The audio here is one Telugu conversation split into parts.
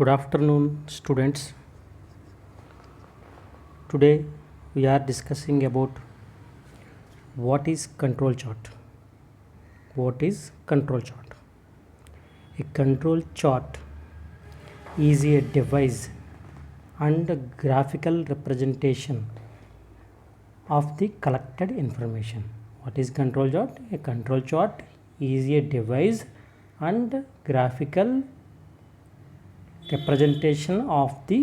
Good afternoon, students. Today we are discussing about what is control chart. What is control chart? A control chart is a device and a graphical representation of the collected information. What is control chart? A control chart is a device and graphical representation of the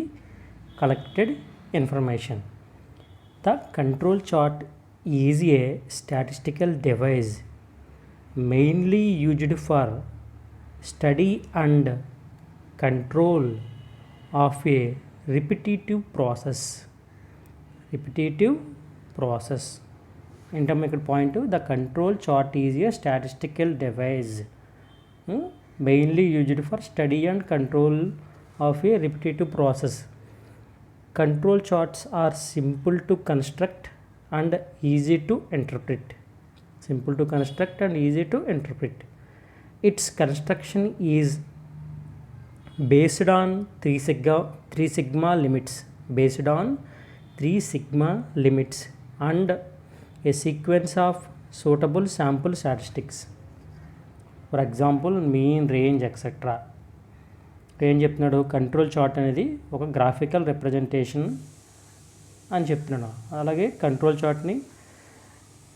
collected information. The control chart is a statistical device mainly used for study and control of a repetitive process. Intermediate point to the control chart is a statistical device mainly used for study and control of a repetitive process. Control charts are simple to construct and easy to interpret. Its construction is based on three sigma limits and a sequence of suitable sample statistics. For example, mean, range, etc. ఏం చెప్తున్నాడు, కంట్రోల్ చార్ట్ అనేది ఒక గ్రాఫికల్ రిప్రజెంటేషన్ అని చెప్తున్నాడు. అలాగే కంట్రోల్ చార్ట్ని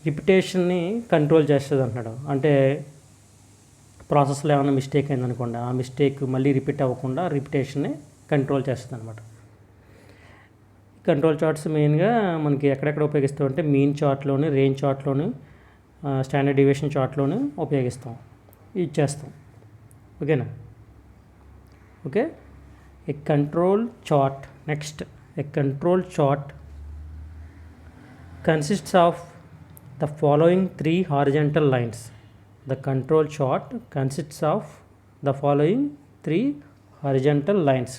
రిపిటేషన్ని కంట్రోల్ చేస్తుంది అంటున్నాడు. అంటే ప్రాసెస్లో ఏమైనా మిస్టేక్ అయిందనుకోండి, ఆ మిస్టేక్ మళ్ళీ రిపీట్ అవ్వకుండా రిపిటేషన్ని కంట్రోల్ చేస్తుంది అనమాట. కంట్రోల్ చార్ట్స్ మెయిన్గా మనకి ఎక్కడెక్కడ ఉపయోగిస్తాం అంటే మీన్ చార్ట్లోని, రేంజ్ చార్ట్లోని, స్టాండర్డ్ డీవియేషన్ చార్ట్లోని ఉపయోగిస్తాం, ఇది చేస్తాం. ఓకేనా? Okay, a control chart. Next, a control chart consists of the following three horizontal lines. The control chart consists of the following three horizontal lines.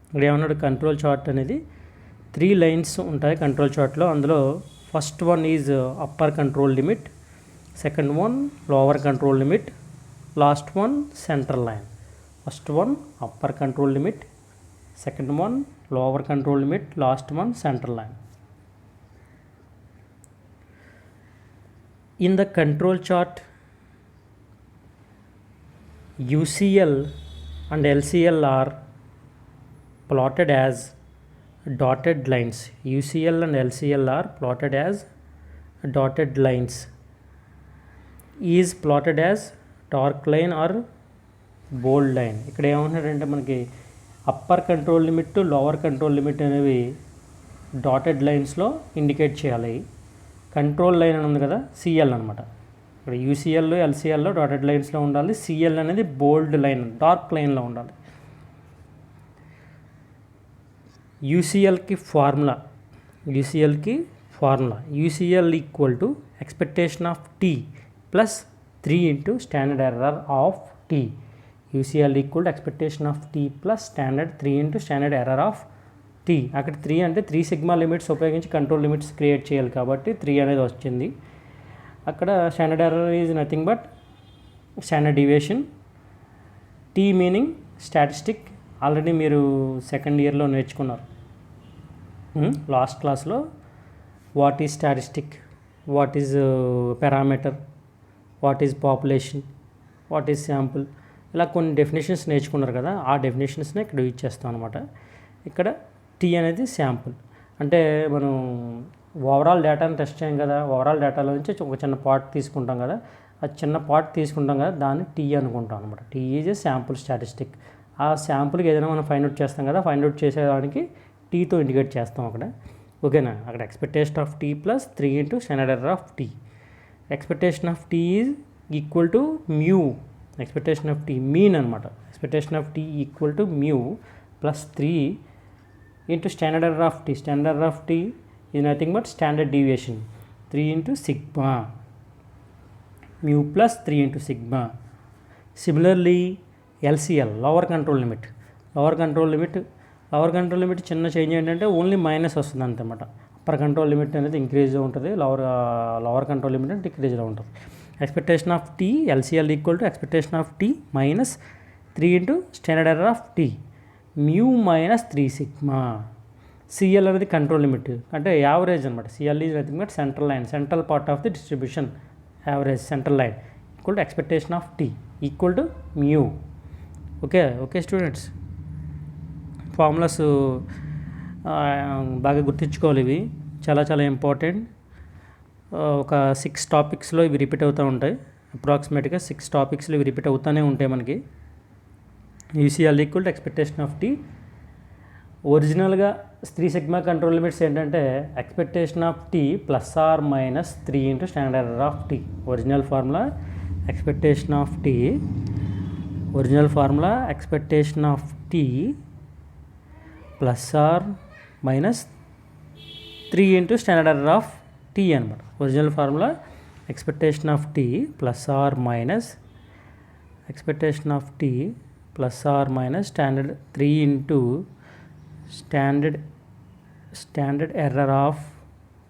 ఇక్కడ ఏమన్నాడు, కంట్రోల్ చార్ట్ అనేది 3 లైన్స్ ఉంటాయి కంట్రోల్ చార్ట్లో. అందులో first one is upper control limit, second one lower control limit, last one central line. First one upper control limit, second one lower control limit, last one central line. In the control chart, UCL and LCL are plotted as dotted lines. UCL and LCL are plotted as dotted lines. E is plotted as dark line or bold line. ఇక్కడ ఏమంటున్నాడంటే మనకి upper control limit, lower control limit అనేవి డాటెడ్ లైన్స్లో ఇండికేట్ చేయాలి. కంట్రోల్ లైన్ అని ఉంది కదా, సిఎల్ అనమాట. ఇక్కడ యూసీఎల్, ఎల్సీఎల్లో డాటెడ్ లైన్స్లో ఉండాలి. సిఎల్ అనేది బోల్డ్ లైన్, డార్క్ లైన్లో ఉండాలి. యూసీఎల్కి formula UCL equal to expectation of T plus 3 into standard error of T. UCL equal to expectation of T plus standard 3 into standard error of T. అక్కడ 3 అంటే 3 సిగ్మా లిమిట్స్ ఉపయోగించి కంట్రోల్ లిమిట్స్ క్రియేట్ చేయాలి కాబట్టి 3 అనేది వచ్చింది. అక్కడ standard error is nothing but standard deviation. T meaning statistic. Already మీరు సెకండ్ ఇయర్లో నేర్చుకున్నారు లాస్ట్ క్లాస్లో. What is statistic, what is parameter, what is population, what is sample, ఇలా కొన్ని డెఫినేషన్స్ నేర్చుకున్నారు కదా. ఆ డెఫినేషన్స్ని ఇక్కడ యూజ్ చేస్తాం అనమాట. ఇక్కడ టీ అనేది శాంపుల్. అంటే మనం ఓవరాల్ డేటాని టెస్ట్ చేయం కదా, ఓవరాల్ డేటాలో నుంచి ఒక చిన్న పార్ట్ తీసుకుంటాం కదా, ఆ చిన్న పార్ట్ తీసుకుంటాం కదా, దాన్ని టీ అనుకుంటాం అనమాట. T is a sample statistic. ఆ శాంపుల్కి ఏదైనా మనం ఫైండ్ అవుట్ చేస్తాం కదా, ఫైండ్ అవుట్ చేసేదానికి టీతో ఇండికేట్ చేస్తాం అక్కడ. ఓకేనా? అక్కడ expectation of T plus 3 into standard error of T. Expectation of T is equal to mu. Expectation of T mean అనమాట. Expectation of T equal to mu plus 3 into standard error of T. Standard error of T is nothing but standard deviation 3 into sigma. Mu plus 3 into sigma. Similarly LCL lower control limit. Lower control limit చిన్న చేంజ్ ఏంటంటే ఓన్లీ మైనస్ వస్తుంది అంతమాట. అప్పర్ కంట్రోల్ లిమిట్ అనేది ఇంక్రీజ్లో ఉంటుంది, లోవర్ కంట్రోల్ లిమిట్ అంటే డిక్రీజ్లో ఉంటుంది. Expectation of T LCL equal to expectation of T minus 3 into standard error of T mu minus 3 sigma. CL అనేది కంట్రోల్ లిమిట్ అంటే యావరేజ్ అనమాట. CL is nothing but central line, central part of the distribution average central line equal to expectation of T equal to mu. Okay students, formulas బాగా గుర్తుంచుకోవాలి. ఇవి చాలా చాలా ఇంపార్టెంట్. ఒక 6 టాపిక్స్లో ఇవి రిపీట్ అవుతూ ఉంటాయి. అప్రాక్సిమేట్గా 6 టాపిక్స్లో ఇవి రిపీట్ అవుతూనే ఉంటాయి మనకి. UCL equal to expectation of T. ఒరిజినల్గా 3 సిగ్మా కంట్రోల్ లిమిట్స్ ఏంటంటే expectation of T plus or minus 3 into standard error of T. Original formula expectation of T plus or minus 3 into standard error of T అనమాట. Original formula expectation of T plus or minus standard 3 into standard error of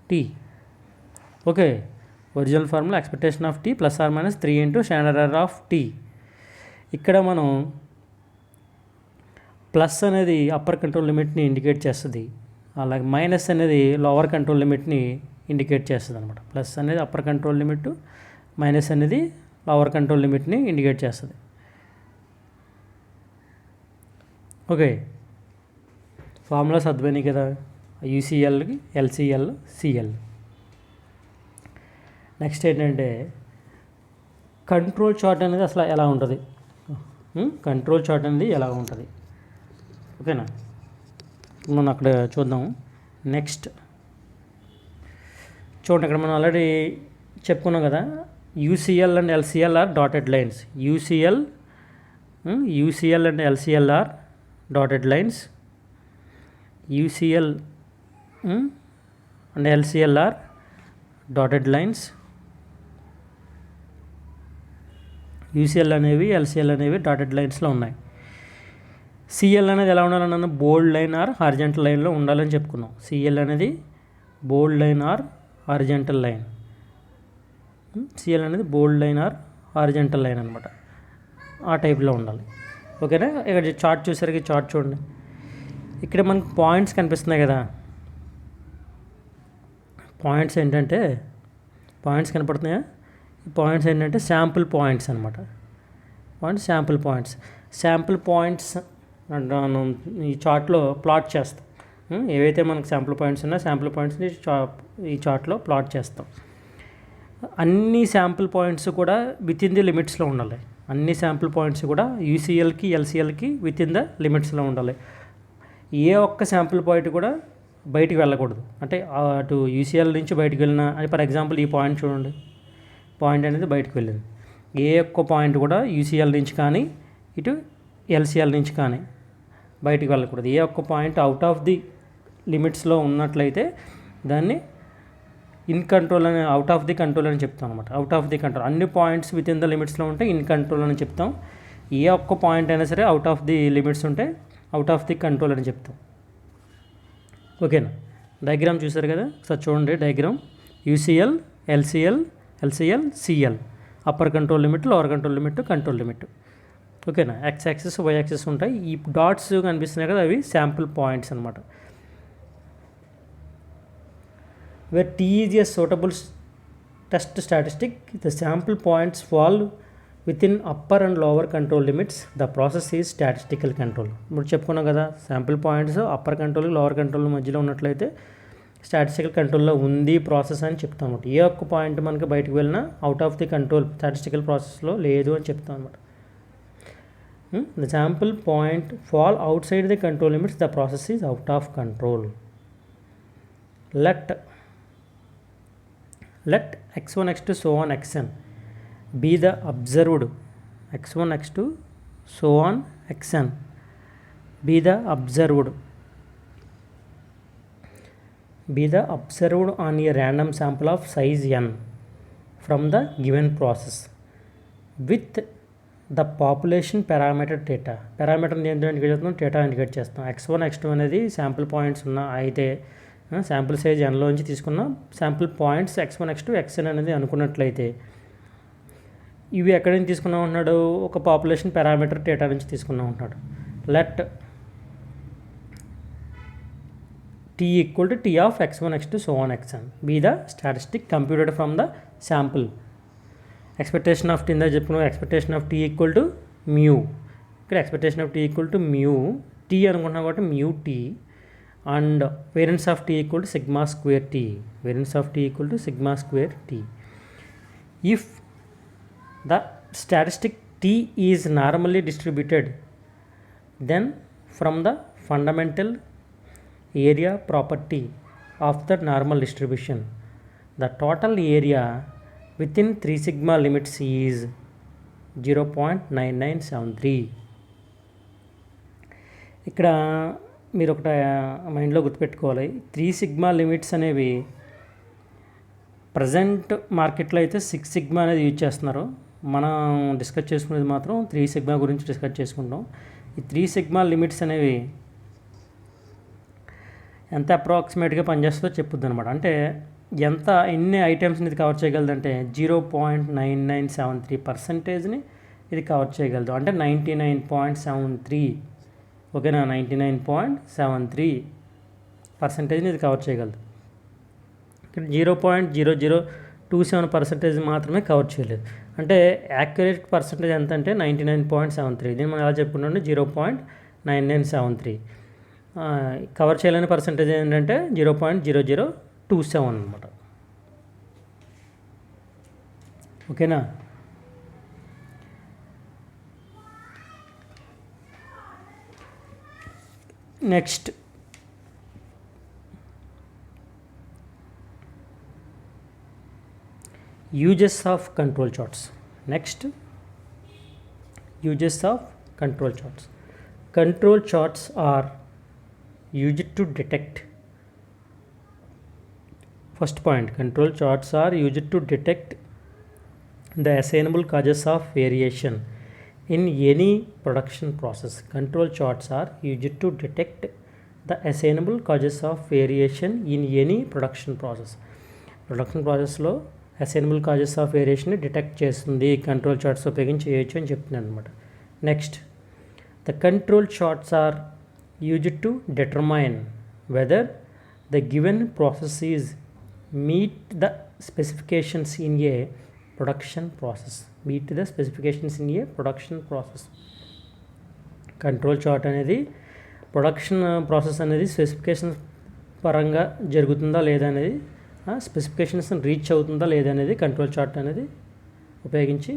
T. Okay, original formula expectation of T plus or minus 3 into standard error of T. ఇక్కడ మనం ప్లస్ అనేది అప్పర్ కంట్రోల్ లిమిట్ని ఇండికేట్ చేస్తుంది, అలాగే మైనస్ అనేది లోవర్ కంట్రోల్ లిమిట్ని ఇండికేట్ చేస్తుంది అనమాట. ప్లస్ అనేది అప్పర్ కంట్రోల్ లిమిట్, మైనస్ అనేది లోవర్ కంట్రోల్ లిమిట్ని ఇండికేట్ చేస్తుంది. ఓకే, ఫార్ములాస్ అర్థమైనాయి కదా. యూసీఎల్కి ఎల్సీఎల్ సిఎల్. నెక్స్ట్ ఏంటంటే కంట్రోల్ చార్ట్ అనేది అసలు ఎలా ఉంటుంది, కంట్రోల్ చార్ట్ అనేది ఎలా ఉంటుంది. ఓకేనా, మనం అక్కడ చూద్దాం. నెక్స్ట్ చూడండి, ఇక్కడ మనం ఆల్రెడీ చెప్పుకున్నాం కదా. UCL and LCL are dotted lines. UCL and LCL are dotted lines. UCL and LCL are dotted lines. UCL అనేవి LCL అనేవి డాటెడ్ లైన్స్లో ఉన్నాయి. CL అనేది ఎలా ఉండాలన్నా బోల్డ్ లైన్ ఆర్ హారిజంటల్ లైన్లో ఉండాలని చెప్పుకున్నాం. CL అనేది bold line or horizontal line. CL అనేది bold line or horizontal line అనమాట. ఆ టైప్లో ఉండాలి. ఓకేనా, ఇక్కడ చార్ట్ చూసరికి చార్ట్ చూడండి. ఇక్కడ మనకు పాయింట్స్ కనిపిస్తున్నాయి కదా. పాయింట్స్ కనపడుతున్నాయా? ఈ పాయింట్స్ ఏంటంటే శాంపుల్ పాయింట్స్ అనమాట. శాంపుల్ పాయింట్స్ ఈ చార్ట్లో ప్లాట్ చేస్తాం. ఏవైతే మనకు శాంపుల్ పాయింట్స్ ఉన్నాయో శాంపుల్ పాయింట్స్ని ఈ చార్ట్లో ప్లాట్ చేస్తాం. అన్ని శాంపుల్ పాయింట్స్ కూడా విత్ ఇన్ ది లిమిట్స్లో ఉండాలి. అన్ని శాంపుల్ పాయింట్స్ కూడా యూసీఎల్కి ఎల్సీఎల్కి విత్ ఇన్ ద లిమిట్స్లో ఉండాలి. ఏ ఒక్క శాంపుల్ పాయింట్ కూడా బయటికి వెళ్ళకూడదు. అంటే అటు యూసీఎల్ నుంచి బయటకు వెళ్ళిన, ఫర్ ఎగ్జాంపుల్ ఈ పాయింట్ చూడండి, పాయింట్ అనేది బయటకు వెళ్ళింది. ఏ ఒక్క పాయింట్ కూడా యూసీఎల్ నుంచి కానీ ఇటు ఎల్సీఎల్ నుంచి కానీ బయటికి వెళ్ళకూడదు. ఏ ఒక్క పాయింట్ అవుట్ ఆఫ్ ది లిమిట్స్లో ఉన్నట్లయితే దాన్ని ఇన్ కంట్రోల్ అని, అవుట్ ఆఫ్ ది కంట్రోల్ అని చెప్తాం అనమాట. అవుట్ ఆఫ్ ది కంట్రోల్, అన్ని పాయింట్స్ విత్ ఇన్ ద లిమిట్స్లో ఉంటే ఇన్ కంట్రోల్ అని చెప్తాం. ఏ ఒక్క పాయింట్ అయినా సరే అవుట్ ఆఫ్ ది లిమిట్స్ ఉంటే అవుట్ ఆఫ్ ది కంట్రోల్ అని చెప్తాం. ఓకేనా, డయాగ్రామ్ చూసారు కదా, ఒకసారి చూడండి diagram. UCL, LCL, CL, upper control limit, lower control limit, control limit. ఓకేనా, ఎక్స్ యాక్సిస్, వై యాక్సిస్ ఉంటాయి. ఈ డాట్స్ కనిపిస్తున్నాయి కదా, అవి శాంపుల్ పాయింట్స్ అనమాట. where T is a suitable test statistic, the sample points fall within upper and lower control limits, the process is statistical control. ఇప్పుడు చెప్పుకున్నాం కదా, sample points upper control lower control మధ్యలో ఉన్నట్లయితే స్టాటిస్టికల్ కంట్రోల్లో ఉంది ప్రాసెస్ అని చెప్తాం అనమాట. ఏ ఒక్క పాయింట్ మనకి బయటకు వెళ్ళినా out of the control statistical ప్రాసెస్లో లేదు అని చెప్తాం అనమాట. The sample point fall outside the control limits, the process is out of control. Let x1, x2, so on xn be the observed, x1, x2, so on xn be the observed on a random sample of size n from the given process with the population parameter theta. Parameter ఏంటంటే ఇండికేట్ చేస్తాం, theta ఇండికేట్ చేస్తాం. x1, x2 అనేది శాంపుల్ పాయింట్స్ ఉన్న అయితే శాంపుల్ సైజ్ ఎన్లోంచి తీసుకున్న sample points x1, x2, xn అనేది అనుకున్నట్లయితే ఇవి ఎక్కడి నుంచి తీసుకున్నాం అంటున్నాడు, ఒక పాపులేషన్ పారామీటర్ డేటా నుంచి తీసుకున్నాం అంటున్నాడు. Let t equal to t of x1 x2 so on xn be the statistic computed from the sample. Expectation of T ఇందా చెప్పుకున్నాం, expectation of T equal to mu. ఇక్కడ expectation of T equal to mu T అనుకుంటున్నాం కాబట్టి mu T, and variance of T equal to sigma square T. Variance of T equal to sigma square T. If the statistic T is normally distributed then from the fundamental area property of the normal distribution the total area within 3 sigma limits is 0.9973. ఇక్కడ మీరు ఒకటి మైండ్లో గుర్తుపెట్టుకోవాలి, 3 సిగ్మా లిమిట్స్ అనేవి ప్రజెంట్ మార్కెట్లో అయితే 6 సిగ్మా అనేది యూజ్ చేస్తున్నారు. మనం డిస్కస్ చేసుకునేది మాత్రం 3 సిగ్మా గురించి డిస్కస్ చేసుకుంటాం. ఈ 3 సిగ్మా లిమిట్స్ అనేవి ఎంత అప్రాక్సిమేట్గా పనిచేస్తుందో చెప్పుద్ది అనమాట. అంటే ఎన్ని ఐటమ్స్ని ఇది కవర్ చేయగలదంటే 0.9973% ఇది కవర్ చేయగలదు. అంటే 99.73, ఓకేనా, 99.73% ఇది కవర్ చేయగలదు. ఇక్కడ 0.0027% మాత్రమే కవర్ చేయలేదు. అంటే యాక్యురేట్ పర్సంటేజ్ ఎంత అంటే 99.73. దీన్ని మనం ఎలా చెప్పుకుంటాం, 0.9973. కవర్ చేయలేని పర్సంటేజ్ ఏంటంటే 0.0027 అనమాట. ఓకేనా. Next uses of control charts. Next uses of control charts. Control charts are used to detect, first point, control charts are used to detect the assignable causes of variation in any production process. Control charts are used to detect the assignable causes of variation in any production process. Production process లో assignable causes of variation ని డిటెక్ట్ చేస్తుంది కంట్రోల్ చార్ట్స్ ఉపయోగించి చేయొచ్చు అని చెప్తున్నాను అనమాట. Next, the control charts are used to determine whether the given processes meet the specifications in a production process. Meet the specifications in a production process. Control chart అనేది ప్రొడక్షన్ ప్రాసెస్ అనేది స్పెసిఫికేషన్స్ పరంగా జరుగుతుందా లేదా అనేది, స్పెసిఫికేషన్స్ రీచ్ అవుతుందా లేదా అనేది కంట్రోల్ చార్ట్ అనేది ఉపయోగించి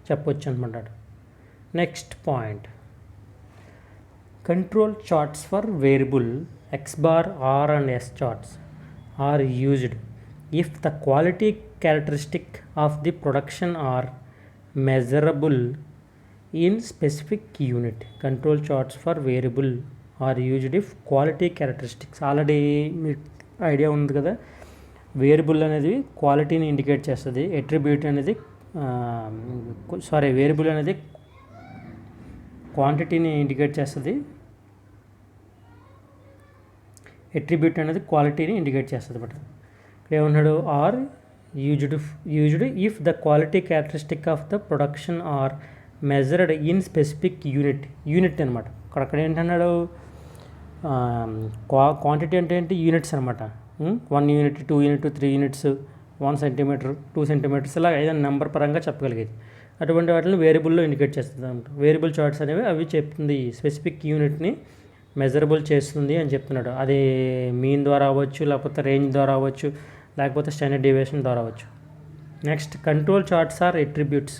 చెప్పవచ్చు అనమాట. Next point, control charts for variable x bar, r and s charts are used if the quality characteristic of the production are measurable in specific unit. Control charts for variable are used if quality characteristics, already మీకు ఐడియా ఉంది కదా, వేరియబుల్ అనేది క్వాలిటీని ఇండికేట్ చేస్తుంది, అట్రిబ్యూట్ అనేది వేరియబుల్ అనేది క్వాంటిటీని ఇండికేట్ చేస్తుంది, అట్రిబ్యూట్ అనేది క్వాలిటీని ఇండికేట్ చేస్తుంది అనమాట. ఇక్కడ ఏమన్నాడు, are used if the quality characteristic of the production are measured in specific unit అనమాట. అక్కడ ఏంటన్నాడు, క్వాంటిటీ అంటే ఏంటి, యూనిట్స్ అనమాట. 1 unit, 2 unit, 3 units, 1 centimetre, 2 centimetres, ఇలా ఏదైనా నెంబర్ పరంగా చెప్పగలిగేది. అటువంటి వాటిని వేరియబుల్లో ఇండికేట్ చేస్తుంది అనమాట. వేరియబుల్ చార్ట్స్ అనేవి అవి చెప్తుంది స్పెసిఫిక్ యూనిట్ని మెజరబుల్ చేస్తుంది అని చెప్తున్నాడు. అది మీన్ ద్వారా అవ్వచ్చు, లేకపోతే రేంజ్ ద్వారా అవ్వచ్చు, లేకపోతే స్టాండర్డ్ డీవియేషన్ ద్వారా అవ్వచ్చు. Next, control charts are attributes.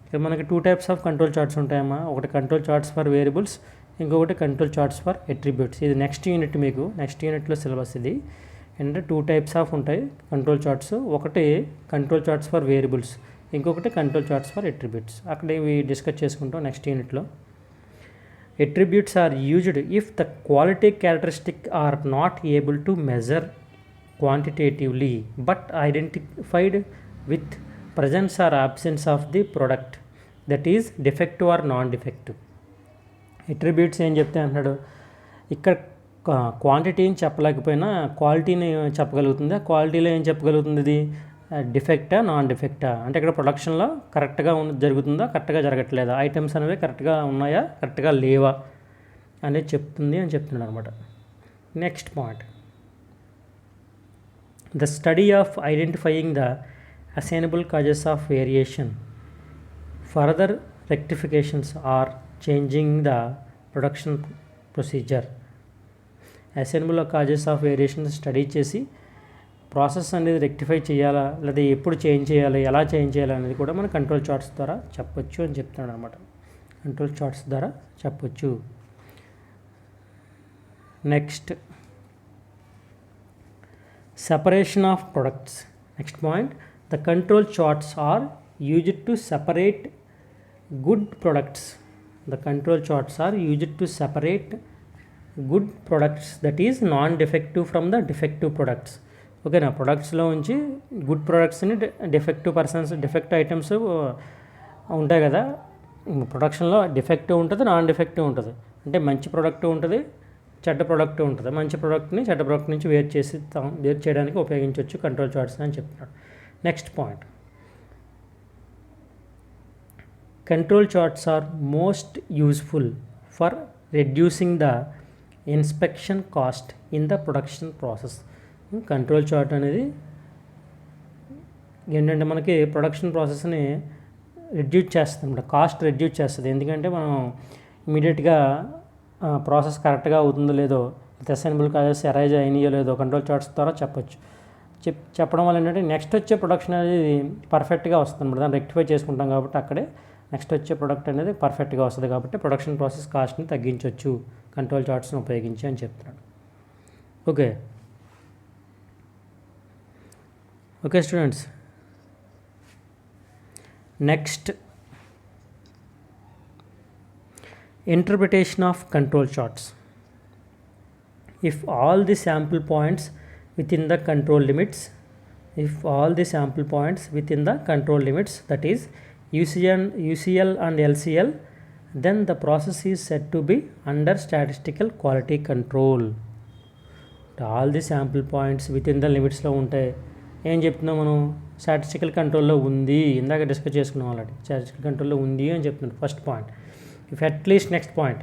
ఇక్కడ మనకి 2 టైప్స్ ఆఫ్ కంట్రోల్ చార్ట్స్ ఉంటాయమ్మా. ఒకటి కంట్రోల్ చార్ట్స్ ఫర్ వేరియబుల్స్, ఇంకొకటి కంట్రోల్ చార్ట్స్ ఫర్ అట్రిబ్యూట్స్. ఇది నెక్స్ట్ యూనిట్, మీకు నెక్స్ట్ యూనిట్లో సిలబస్ ఇది. అంటే 2 టైప్స్ ఆఫ్ ఉంటాయి కంట్రోల్ చార్ట్స్. ఒకటి కంట్రోల్ చార్ట్స్ ఫర్ వేరియబుల్స్, ఇంకొకటి కంట్రోల్ చార్ట్స్ ఫర్ అట్రిబ్యూట్స్. అక్కడ ఇవి డిస్కస్ చేసుకుంటాం నెక్స్ట్ యూనిట్లో. Attributes are used if the quality characteristic are not able to measure quantitatively but identified with presence or absence of the product, that is defective or non-defective. Attributes ఏం చెప్తే అంటున్నాడు, ఇక్కడ క్వాంటిటీని చెప్పలేకపోయినా క్వాలిటీని చెప్పగలుగుతుంది. ఆ క్వాలిటీలో ఏం చెప్పగలుగుతుంది, ఇది డిఫెక్టా నాన్ డిఫెక్టా, అంటే ఇక్కడ ప్రొడక్షన్లో కరెక్ట్గా జరుగుతుందా కరెక్ట్గా జరగట్లేదా, ఐటమ్స్ అనేవి కరెక్ట్గా ఉన్నాయా కరెక్ట్గా లేవా అనేది చెప్తుంది అని చెప్తున్నాడు అనమాట. Next point, the study of identifying the assignable causes of variation, further rectifications or changing the production procedure. Assignable causes of variation study చేసి ప్రాసెస్ అనేది రెక్టిఫై చేయాలా లేదా ఎప్పుడు చేంజ్ చేయాలి ఎలా చేంజ్ చేయాలి అనేది కూడా మనం కంట్రోల్ చార్ట్స్ ద్వారా చెప్పొచ్చు అని చెప్తున్నాడు అనమాట. కంట్రోల్ చార్ట్స్ ద్వారా చెప్పొచ్చు. Next, separation of products. Next point, the control charts are used to separate good products. The control charts are used to separate good products, that is non-defective from the defective products. ఓకేనా, ప్రొడక్ట్స్లో ఉంచి గుడ్ ప్రొడక్ట్స్ని డిఫెక్టివ్ పర్సన్స్ డిఫెక్ట్ ఐటమ్స్ ఉంటాయి కదా, ప్రొడక్షన్లో డిఫెక్టివ్ ఉంటుంది నాన్ డిఫెక్టివ్ ఉంటుంది. అంటే మంచి ప్రోడక్ట్ ఉంటుంది చెడ్డ ప్రోడక్ట్ ఉంటుంది. మంచి ప్రోడక్ట్ని చెడ్డ ప్రోడక్ట్ నుంచి వేరు చేయడానికి ఉపయోగించవచ్చు కంట్రోల్ చార్ట్స్ అని చెప్తున్నాడు. Next point, control charts are most useful for reducing the inspection cost in the production process. Control chart అనేది ఏంటంటే మనకి ప్రొడక్షన్ ప్రాసెస్ని రెడ్యూస్ చేస్తుంది, కాస్ట్ రెడ్యూస్ చేస్తుంది. ఎందుకంటే మనం ఇమీడియట్గా ప్రాసెస్ కరెక్ట్గా అవుతుందో లేదో, అసైనబుల్ కాజెస్ అరైజ్ అయినాయో లేదో కంట్రోల్ చార్ట్స్ ద్వారా చెప్పొచ్చు. చెప్పడం వల్ల ఏంటంటే నెక్స్ట్ వచ్చే ప్రొడక్షన్ అనేది పర్ఫెక్ట్గా వస్తుంది అనమాట. దాన్ని రెక్టిఫై చేసుకుంటాం కాబట్టి అక్కడే నెక్స్ట్ వచ్చే ప్రొడక్ట్ అనేది పర్ఫెక్ట్గా వస్తుంది. కాబట్టి ప్రొడక్షన్ ప్రాసెస్ కాస్ట్ని తగ్గించవచ్చు కంట్రోల్ చార్ట్స్ని ఉపయోగించి అని చెప్తున్నాడు. Okay okay students, next interpretation of control charts. If all the sample points within the control limits, that is UCL and LCL, then the process is said to be under statistical quality control. All the sample points within the limits లో ఉంటాయి. ఏం చెప్తున్నాం మనం, స్టాటిస్టికల్ కంట్రోల్లో ఉంది. ఇందాక డిస్కస్ చేసుకున్నాం ఆల్రెడీ, స్టాటిస్టికల్ కంట్రోల్లో ఉంది అని చెప్తున్నాం first point. If at least, next point,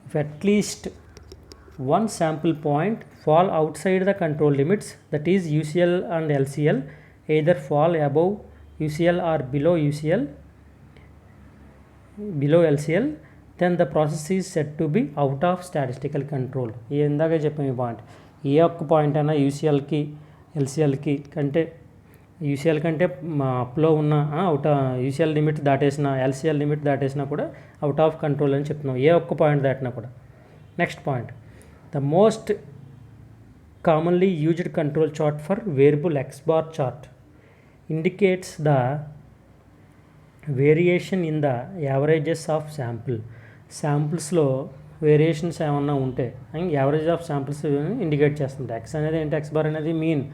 if at least one sample point fall outside the control limits, that is UCL and LCL either fall above UCL or below LCL, then the process is said to be out of statistical control. ఇందాక చెప్పాము ఈ పాయింట్. ఏ ఒక్క పాయింట్ అయినా యూసీఎల్కి ఎల్సీఎల్కి కంటే యూసీఎల్ కంటే అప్లో ఉన్న యూసీఎల్ లిమిట్ దాటేసిన ఎల్సీఎల్ లిమిట్ దాటేసినా కూడా అవుట్ ఆఫ్ కంట్రోల్ అని చెప్తున్నాం, ఏ ఒక్క పాయింట్ దాటినా కూడా. Next point, the most commonly used control chart for variable X bar chart indicates the variation in the averages of శాంపుల్స్లో వేరియేషన్స్ ఏమన్నా ఉంటే యావరేజ్ ఆఫ్ శాంపుల్స్ ఇండికేట్ చేస్తుంది. X అనేది ఏంటి, X బార్ అనేది మీన్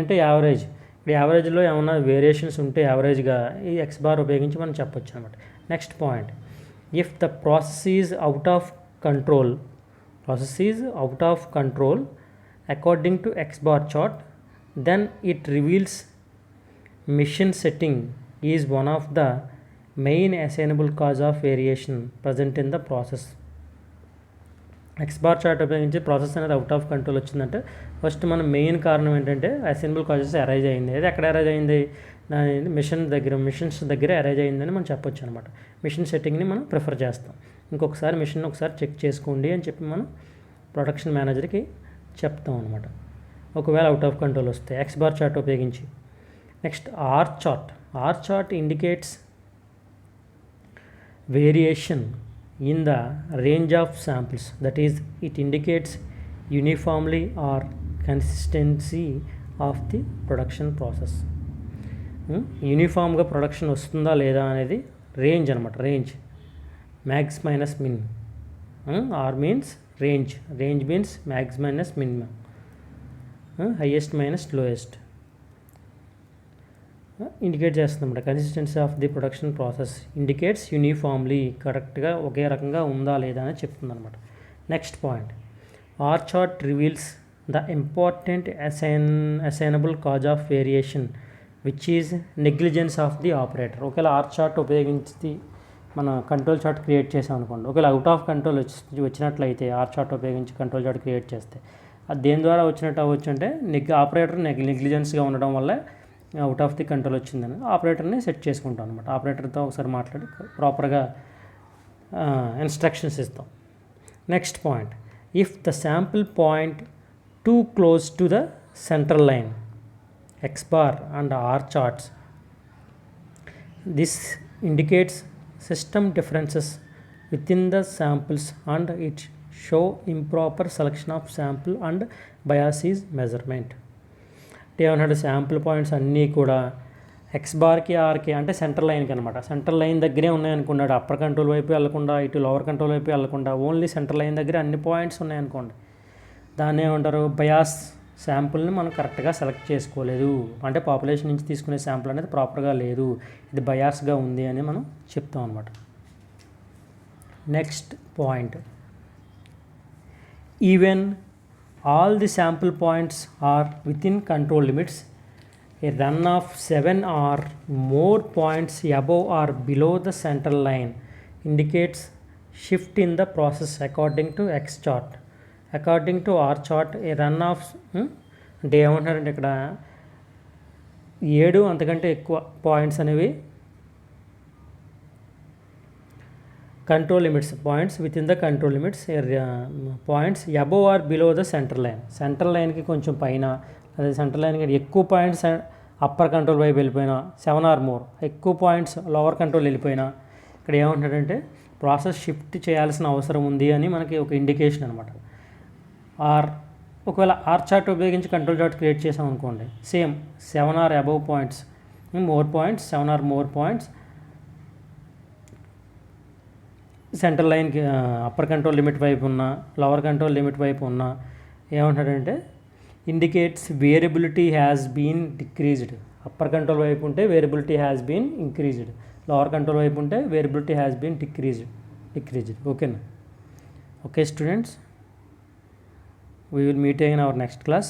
అంటే యావరేజ్. ఇప్పుడు యావరేజ్లో ఏమన్నా వేరియేషన్స్ ఉంటే యావరేజ్గా ఈ X బార్ ఉపయోగించి మనం చెప్పొచ్చు అనమాట. Next point, if the process is out of control according to X bar chart, then it reveals machine setting is one of the main assignable cause of variation present in the process. X bar chart ఉపయోగించి ప్రాసెస్ అనేది అవుట్ ఆఫ్ కంట్రోల్ వచ్చిందంటే ఫస్ట్ మన మెయిన్ కారణం ఏంటంటే అసైనబుల్ కాజెస్ అరైజ్ అయింది. అది ఎక్కడ అరైజ్ అయింది, మిషన్స్ దగ్గర అరైజ్ అయిందని మనం చెప్పొచ్చు అనమాట. మిషన్ సెట్టింగ్ని మనం ప్రిఫర్ చేస్తాం. ఇంకొకసారి మిషన్ ఒకసారి చెక్ చేసుకోండి అని చెప్పి మనం ప్రొడక్షన్ మేనేజర్కి చెప్తాం అనమాట ఒకవేళ అవుట్ ఆఫ్ కంట్రోల్ వస్తే X బార్ చార్ట్ ఉపయోగించి. Next R chart indicates variation in the range of samples, that is it indicates uniformly or consistency of the production process. యూనిఫామ్గా ప్రొడక్షన్ వస్తుందా లేదా అనేది రేంజ్ అనమాట. Max minus min. R means range means max minus minimum, highest minus lowest indicate చేస్తుందన్నమాట. Consistency of the production process indicates యూనిఫామ్లీ, కరెక్ట్గా ఒకే రకంగా ఉందా లేదా అని చెప్తుందన్నమాట. Next point, R chart reveals the important assignable cause of variation which is negligence of the operator. ఒకవేళ ఆర్ చార్ట్ ఉపయోగించి మన కంట్రోల్ చార్ట్ క్రియేట్ చేసాం అనుకోండి, ఒకవేళ అవుట్ ఆఫ్ కంట్రోల్ వచ్చినట్లయితే ఆర్ చార్ట్ ఉపయోగించి కంట్రోల్ చార్ట్ క్రియేట్ చేస్తే అది దేని ద్వారా వచ్చినట్టు అవ్వచ్చు అంటే ఆపరేటర్ నెగ్లిజెన్స్గా ఉండడం వల్ల అవుట్ ఆఫ్ ది కంట్రోల్ వచ్చిందని ఆపరేటర్ని సెట్ చేసుకుంటాం అనమాట. ఆపరేటర్తో ఒకసారి మాట్లాడి ప్రాపర్గా ఇన్స్ట్రక్షన్స్ ఇస్తాం. Next point, if the sample point two close to the central line X bar and R charts, this indicates system differences within the samples and it show improper selection of sample and biases measurement. ఏమన్నాడు, శాంపుల్ పాయింట్స్ అన్నీ కూడా ఎక్స్ బార్కి ఆర్కి అంటే సెంట్రల్ లైన్కి అనమాట, సెంట్రల్ లైన్ దగ్గరే ఉన్నాయనుకున్నాడు. అప్పర్ కంట్రోల్ వైపు వెళ్ళకుండా ఇటు లోవర్ కంట్రోల్ వైపు వెళ్ళకుండా ఓన్లీ సెంట్రల్ లైన్ దగ్గర అన్ని పాయింట్స్ ఉన్నాయనుకోండి, దాన్ని ఏమంటారు, బయాస్. శాంపుల్ని మనం కరెక్ట్గా సెలెక్ట్ చేసుకోలేదు అంటే పాపులేషన్ నుంచి తీసుకునే శాంపుల్ అనేది ప్రాపర్గా లేదు, ఇది బయాస్గా ఉంది అని మనం చెప్తాం అనమాట. Next point, even all the sample points are within control limits, a run of 7 or more points above or below the central line indicates shift in the process according to X chart. According to R chart a run of అంటే ఏమంటున్నారంటే ఇక్కడ 7 అంతకంటే ఎక్కువ పాయింట్స్ అనేవి control limits, points within the control limits, points above or below the central line, central లైన్కి కొంచెం పైన అదే సెంట్రల్ లైన్కి ఎక్కువ పాయింట్స్ అప్పర్ కంట్రోల్ వైపు వెళ్ళిపోయినా, 7 or more ఎక్కువ పాయింట్స్ లోవర్ కంట్రోల్ వెళ్ళిపోయినా ఇక్కడ ఏమంటాడంటే ప్రాసెస్ షిఫ్ట్ చేయాల్సిన అవసరం ఉంది అని మనకి ఒక ఇండికేషన్ అనమాట. ఆర్ ఒకవేళ ఆర్ చార్ట్ ఉపయోగించి కంట్రోల్ చార్ట్ క్రియేట్ చేసాం అనుకోండి, same 7 or above points, more points, 7 or more points central లైన్కి అప్పర్ కంట్రోల్ లిమిట్ వైపు ఉన్న, లోవర్ కంట్రోల్ లిమిట్ వైపు ఉన్న ఏమంటాడంటే indicates variability has been decreased. Upper control వైపు ఉంటే variability has been increased, lower control వైపు ఉంటే వేరియబిలిటీ హ్యాస్ బీన్ డిక్రీజ్డ్. ఓకేనా? Okay students, we will meet in our next class.